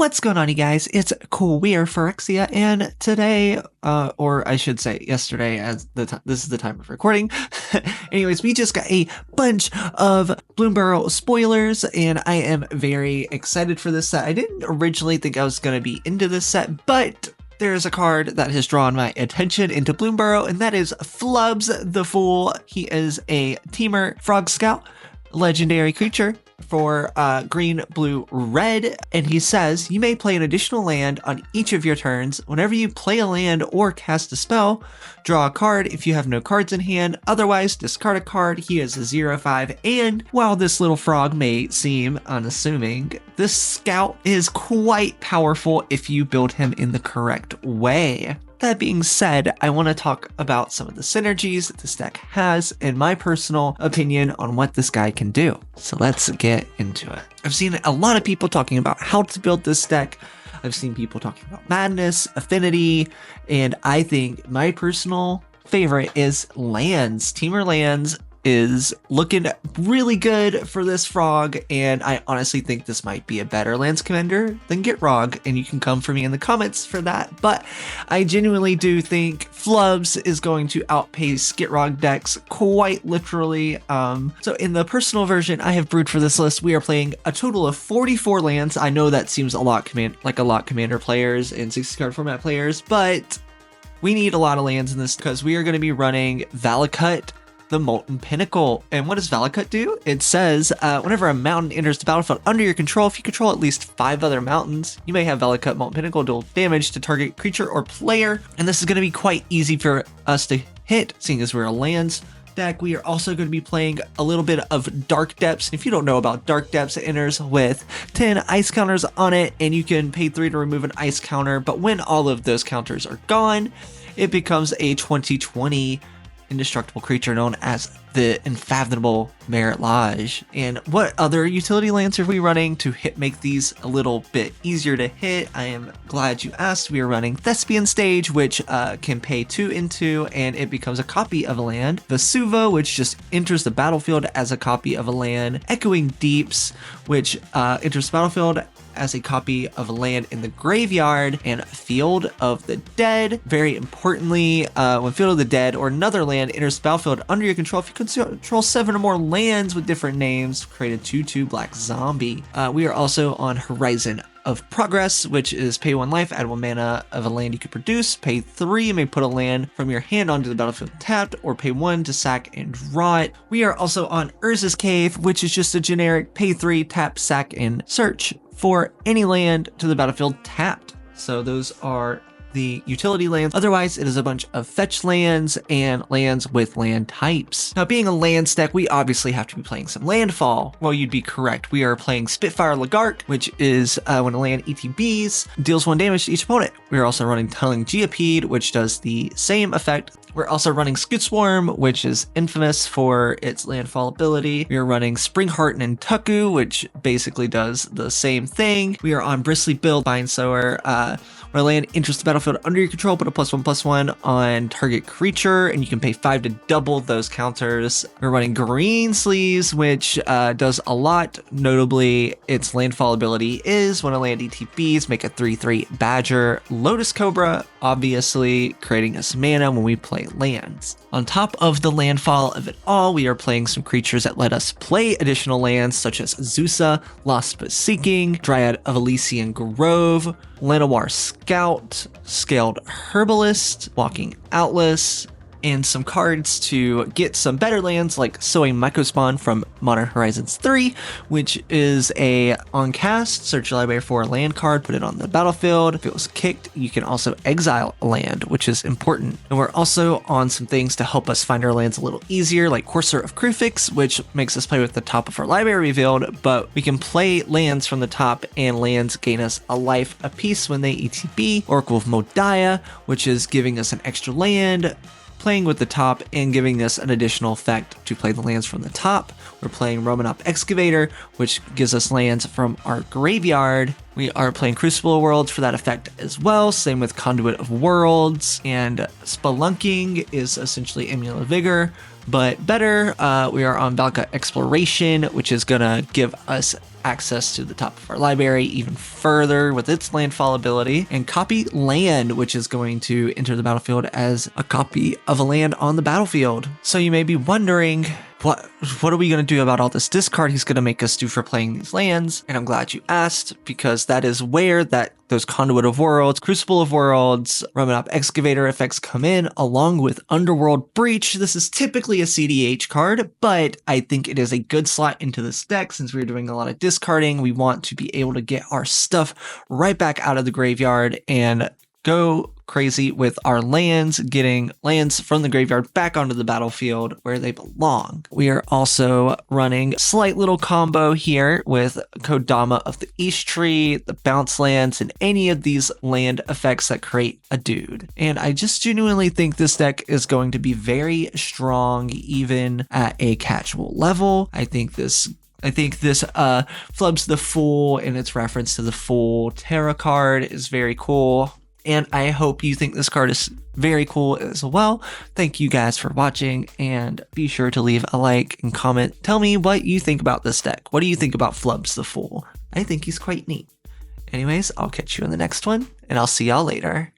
What's going on, you guys? It's Queer Phyrexia, and today, or I should say yesterday, as this is the time of recording. Anyways, we just got a bunch of Bloomburrow spoilers, and I am very excited for this set. I didn't originally think I was going to be into this set, but there's a card that has drawn my attention into Bloomburrow, and that is Flubs the Fool. He is a Teamer Frog Scout, legendary creature for green, blue, red, and he says you may play an additional land on each of your turns. Whenever you play a land or cast a spell, draw a card if you have no cards in hand, otherwise discard a card. He is a 0/5, and while this little frog may seem unassuming, this scout is quite powerful if you build him in the correct way. That being said, I want to talk about some of the synergies that this deck has and my personal opinion on what this guy can do. So let's get into it. I've seen a lot of people talking about how to build this deck. I've seen people talking about madness, affinity, and I think my personal favorite is lands. Teamer lands is looking really good for this frog, and I honestly think this might be a better lands commander than Gitrog, and you can come for me in the comments for that, but I genuinely do think Flubs is going to outpace Gitrog decks quite literally. So in the personal version I have brewed for this list, we are playing a total of 44 lands. I know that seems a lot commander players and 60 card format players, but we need a lot of lands in this because we are going to be running Valakut the Molten Pinnacle. And what does Valakut do? It says whenever a mountain enters the battlefield under your control, if you control at least 5 other mountains, you may have Valakut Molten Pinnacle deal damage to target creature or player. And this is going to be quite easy for us to hit, seeing as we're a lands deck. We are also going to be playing a little bit of Dark Depths. And if you don't know about Dark Depths, it enters with 10 ice counters on it, and you can pay 3 to remove an ice counter. But when all of those counters are gone, it becomes a 20/20 indestructible creature known as the Unfathomable Merit Lodge. And what other utility lands are we running to make these a little bit easier to hit? I am glad you asked. We are running Thespian Stage, which can pay 2 into, and it becomes a copy of a land. Vesuvo, which just enters the battlefield as a copy of a land. Echoing Deeps, which enters the battlefield as a copy of a land in the graveyard. And Field of the Dead. Very importantly, when Field of the Dead or another land enters the battlefield under your control, if you control 7 or more lands with different names, create a 2/2 black zombie. We are also on Horizon of Progress, which is pay 1 life, add 1 mana of a land you could produce, pay 3, you may put a land from your hand onto the battlefield tapped, or pay 1 to sack and draw it. We are also on Urza's Cave, which is just a generic pay 3, tap, sack, and search for any land to the battlefield tapped. So those are the utility lands. Otherwise, it is a bunch of fetch lands and lands with land types. Now, being a land deck, we obviously have to be playing some Landfall. Well, you'd be correct. We are playing Spitfire Lagark, which is when a land ETBs, deals 1 damage to each opponent. We are also running Tunneling Geopede, which does the same effect. We're also running Scoot Swarm, which is infamous for its landfall ability. We are running Springheart and Tuku, which basically does the same thing. We are on Bristly Build, Bind Sower. When a land enters the battlefield under your control, put a +1/+1 on target creature, and you can pay 5 to double those counters. We're running Green Sleeves, which does a lot. Notably, its landfall ability is when a land ETBs, make a 3/3 Badger. Lotus Cobra, obviously, creating us mana when we play lands. On top of the landfall of it all, we are playing some creatures that let us play additional lands, such as Zusa, Lost but Seeking, Dryad of Elysian Grove, Llanowar Scout, Scaled Herbalist, Walking Outless, and some cards to get some better lands like Sowing Mycospawn from Modern Horizons 3, which is a on cast, search your library for a land card, put it on the battlefield. If it was kicked, you can also exile a land, which is important. And we're also on some things to help us find our lands a little easier, like Courser of Krufix, which makes us play with the top of our library revealed, but we can play lands from the top, and lands gain us a life apiece when they ETB. Oracle of Modiah, which is giving us an extra land, playing with the top and giving us an additional effect to play the lands from the top. We're playing Romanop Excavator, which gives us lands from our graveyard. We are playing Crucible of Worlds for that effect as well. Same with Conduit of Worlds, and Spelunking is essentially Amulet of Vigor, but better. We are on Valka Exploration, which is gonna give us access to the top of our library even further with its landfall ability, and copy land, which is going to enter the battlefield as a copy of a land on the battlefield. So you may be wondering, what are we going to do about all this discard he's going to make us do for playing these lands? And I'm glad you asked, because that is where those Conduit of Worlds, Crucible of Worlds, Roman Up Excavator effects come in, along with Underworld Breach. This is typically a CDH card, but I think it is a good slot into this deck since we're doing a lot of discarding. We want to be able to get our stuff right back out of the graveyard and go crazy with our lands, getting lands from the graveyard back onto the battlefield where they belong. We are also running a slight little combo here with Kodama of the East Tree, the bounce lands, and any of these land effects that create a dude. And I just genuinely think this deck is going to be very strong even at a casual level. I think this Flubs the Fool and its reference to the Fool Terra card is very cool. And I hope you think this card is very cool as well. Thank you guys for watching, and be sure to leave a like and comment. Tell me what you think about this deck. What do you think about Flubs the Fool? I think he's quite neat. Anyways, I'll catch you in the next one, and I'll see y'all later.